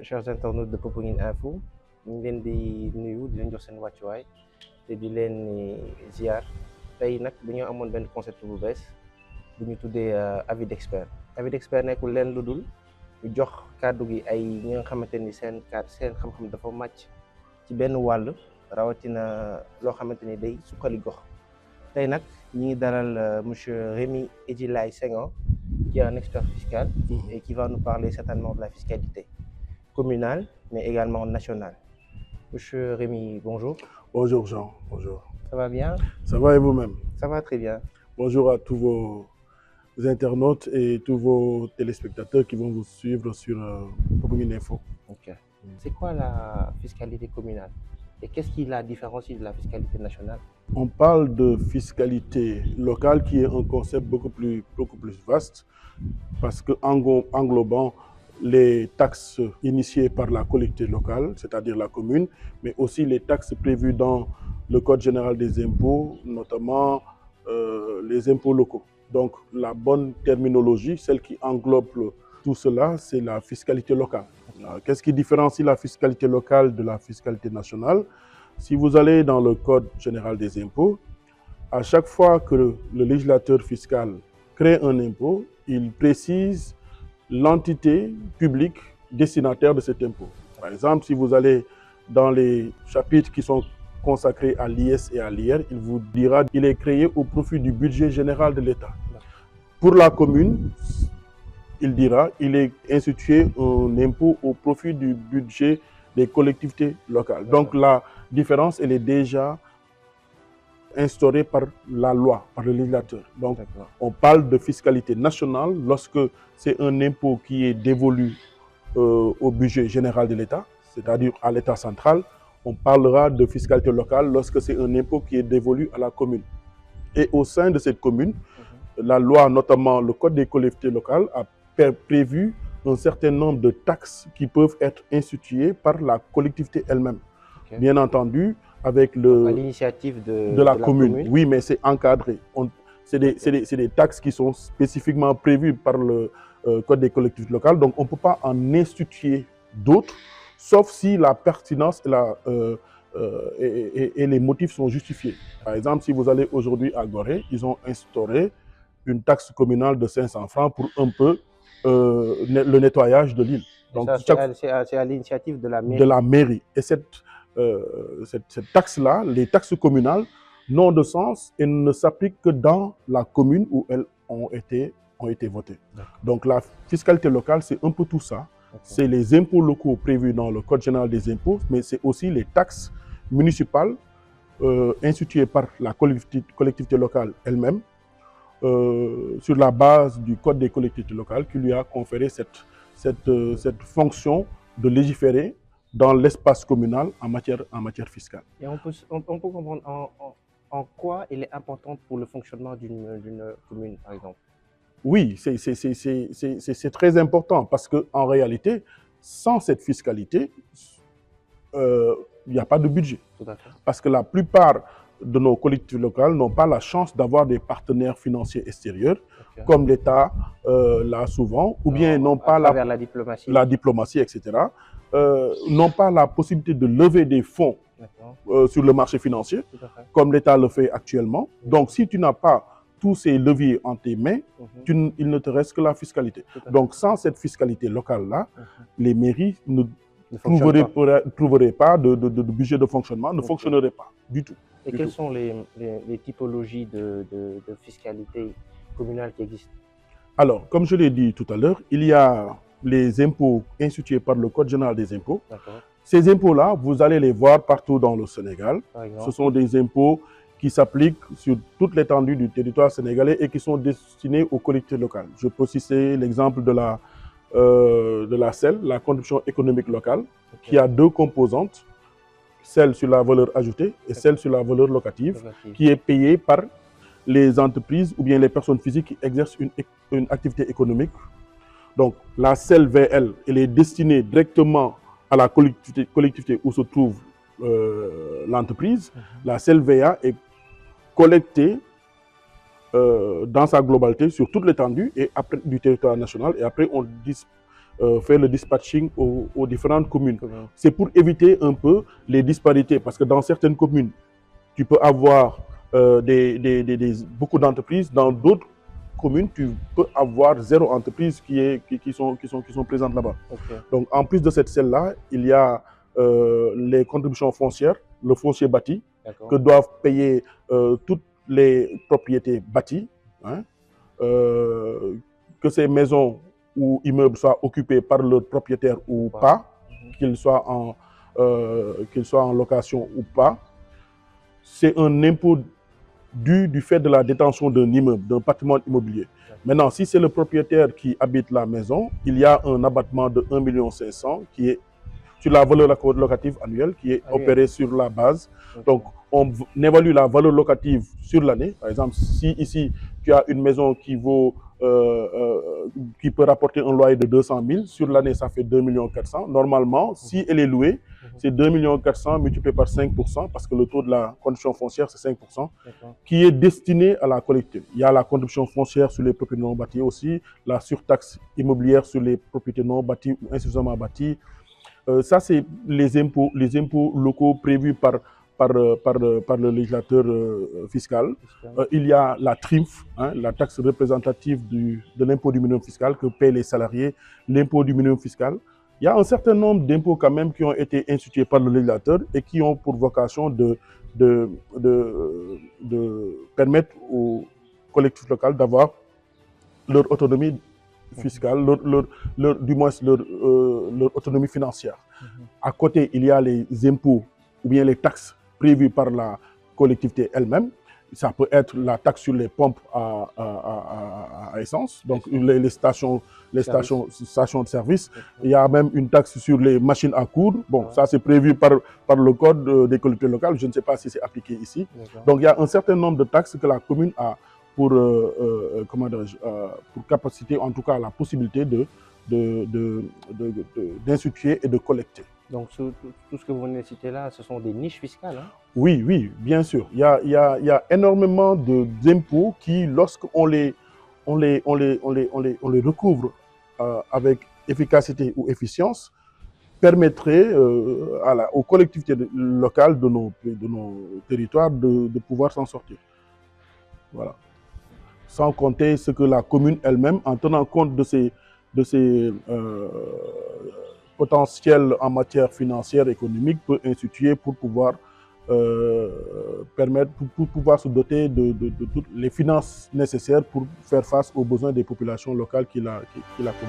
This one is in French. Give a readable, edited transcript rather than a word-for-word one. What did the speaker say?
chers internautes de Popenguine Info ñu ngi leen di nuyu di leen jox seen wàccuwaay te di leen ziar tey nag dañoo amoon benn concept bu bees bu ñu tuddee avis d'expert. Avis d'expert nekkul leen lu dul ñu jox kàddu gi ay ñi nga xamante ni seen xam-xam dafa màcc ci benn wàll rawatina loo xamante ni day suqali gox. Tey nag ñi ngi dalal monsieur Rémy Edjilay Senghor qui est un expert fiscal et qui va nous parler certainement de la fiscalité communale mais également nationale. Monsieur Rémy, bonjour. Bonjour Jean, bonjour. Ça va bien? Ça va et vous-même? Ça va très bien. Bonjour à tous vos internautes et tous vos téléspectateurs qui vont vous suivre sur Popenguine Info. Ok. C'est quoi la fiscalité communale? Et qu'est-ce qui la différencie de la fiscalité nationale? On parle de fiscalité locale qui est un concept beaucoup plus vaste parce que englobant les taxes initiées par la collectivité locale, c'est-à-dire la commune, mais aussi les taxes prévues dans le Code général des impôts, notamment les impôts locaux. Donc la bonne terminologie, celle qui englobe tout cela, c'est la fiscalité locale. Qu'est-ce qui différencie la fiscalité locale de la fiscalité nationale? Si vous allez dans le Code général des impôts, à chaque fois que le législateur fiscal crée un impôt, il précise l'entité publique destinataire de cet impôt. Par exemple, si vous allez dans les chapitres qui sont consacrés à l'IS et à l'IR, il vous dira qu'il est créé au profit du budget général de l'État. Pour la commune, il dira qu'il est institué un impôt au profit du budget des collectivités locales. Donc la différence, elle est déjà instaurée par la loi, par le législateur. Donc on parle de fiscalité nationale lorsque c'est un impôt qui est dévolu au budget général de l'État, c'est-à-dire à l'État central. On parlera de fiscalité locale lorsque c'est un impôt qui est dévolu à la commune. Et au sein de cette commune, la loi, notamment le Code des collectivités locales, a prévu un certain nombre de taxes qui peuvent être instituées par la collectivité elle-même. Okay. Bien entendu, avec l'initiative de la commune. Oui, mais c'est encadré. C'est des taxes qui sont spécifiquement prévues par le Code des collectivités locales, donc on ne peut pas en instituer d'autres, sauf si la pertinence et les motifs sont justifiés. Par exemple, si vous allez aujourd'hui à Gorée, ils ont instauré une taxe communale de 500 francs pour un peu le nettoyage de l'île. Donc c'est à l'initiative de la mairie. De la mairie. Et cette taxe-là, les taxes communales, n'ont de sens et ne s'appliquent que dans la commune où elles ont été votées. Donc la fiscalité locale, c'est un peu tout ça. C'est les impôts locaux prévus dans le Code général des impôts, mais c'est aussi les taxes municipales instituées par la collectivité locale elle-même, sur la base du Code des collectivités locales qui lui a conféré cette fonction de légiférer dans l'espace communal en matière fiscale. Et on peut comprendre en quoi elle est importante pour le fonctionnement d'une commune, par exemple. Oui, c'est très important parce qu'en réalité, sans cette fiscalité, il n'y a pas de budget. Tout à fait. Parce que la plupart de nos collectivités locales n'ont pas la chance d'avoir des partenaires financiers extérieurs, comme l'État l'a souvent, ou bien n'ont pas la diplomatie, etc., n'ont pas la possibilité de lever des fonds sur le marché financier, comme l'État le fait actuellement. Donc, si tu n'as pas tous ces leviers en tes mains, il ne te reste que la fiscalité. Donc, sans cette fiscalité locale-là, les mairies ne trouveraient pas de budget de fonctionnement, ne fonctionneraient pas du tout. Et quelles sont les typologies de fiscalité communale qui existent? Alors, comme je l'ai dit tout à l'heure, il y a les impôts institués par le Code général des impôts. Ces impôts-là, vous allez les voir partout dans le Sénégal. Ce sont des impôts qui s'appliquent sur toute l'étendue du territoire sénégalais et qui sont destinés aux collectivités locales. Je peux citer l'exemple de la CEL, la contribution économique locale, qui a deux composantes, celle sur la valeur ajoutée et celle sur la valeur locative, qui est payée par les entreprises ou bien les personnes physiques qui exercent une activité économique. Donc la CEL-VL, elle est destinée directement à la collectivité où se trouve l'entreprise. La CEL-VA est collectée dans sa globalité sur toute l'étendue et après du territoire national, et après faire le dispatching aux différentes communes. C'est pour éviter un peu les disparités, parce que dans certaines communes, tu peux avoir beaucoup d'entreprises, dans d'autres communes, tu peux avoir 0 entreprise qui sont présentes là-bas. Okay. Donc, en plus de cette celle-là, il y a les contributions foncières, le foncier bâti, que doivent payer toutes les propriétés bâties, hein, que ces maisons ou immeubles soient occupés par leur propriétaire ou pas, qu'ils soient en location ou pas. C'est un impôt dû du fait de la détention d'un immeuble, d'un patrimoine immobilier. Maintenant, si c'est le propriétaire qui habite la maison, il y a un abattement de 1 500 000 qui est sur la valeur locative annuelle, qui est opérée sur la base. Donc, on évalue la valeur locative sur l'année. Par exemple, si ici, tu as une maison qui vaut, qui peut rapporter un loyer de 200 000, sur l'année, ça fait 2 400 000. Normalement, si elle est louée, c'est 2 400 000 multiplié par 5%, parce que le taux de la contribution foncière, c'est 5%, qui est destiné à la collectivité. Il y a la contribution foncière sur les propriétés non bâties aussi, la surtaxe immobilière sur les propriétés non bâties ou insuffisamment bâties. Ça, c'est les impôts locaux prévus par le législateur fiscal. Il y a la TRIMF, hein, la taxe représentative de l'impôt du minimum fiscal que paient les salariés, l'impôt du minimum fiscal. Il y a un certain nombre d'impôts quand même qui ont été institués par le législateur et qui ont pour vocation de permettre aux collectifs locaux d'avoir leur autonomie fiscale, du moins leur autonomie financière. À côté, il y a les impôts ou bien les taxes prévues par la collectivité elle-même. Ça peut être la taxe sur les pompes à essence, donc les stations de service. Il y a même une taxe sur les machines à coudre. Bon, ça c'est prévu par le code des collectivités locales. Je ne sais pas si c'est appliqué ici. Donc il y a un certain nombre de taxes que la commune a pour capacité, en tout cas la possibilité d'instituer et de collecter. Donc tout ce que vous venez de citer là, ce sont des niches fiscales, hein? Oui, oui, bien sûr. Il y a énormément d'impôts qui, lorsqu'on les recouvre avec efficacité ou efficience, permettraient aux collectivités locales de nos territoires de pouvoir s'en sortir. Voilà. Sans compter ce que la commune elle-même, en tenant compte de ses potentiels en matière financière et économique, peut instituer pour pouvoir pouvoir se doter de toutes les finances nécessaires pour faire face aux besoins des populations locales qui la composent.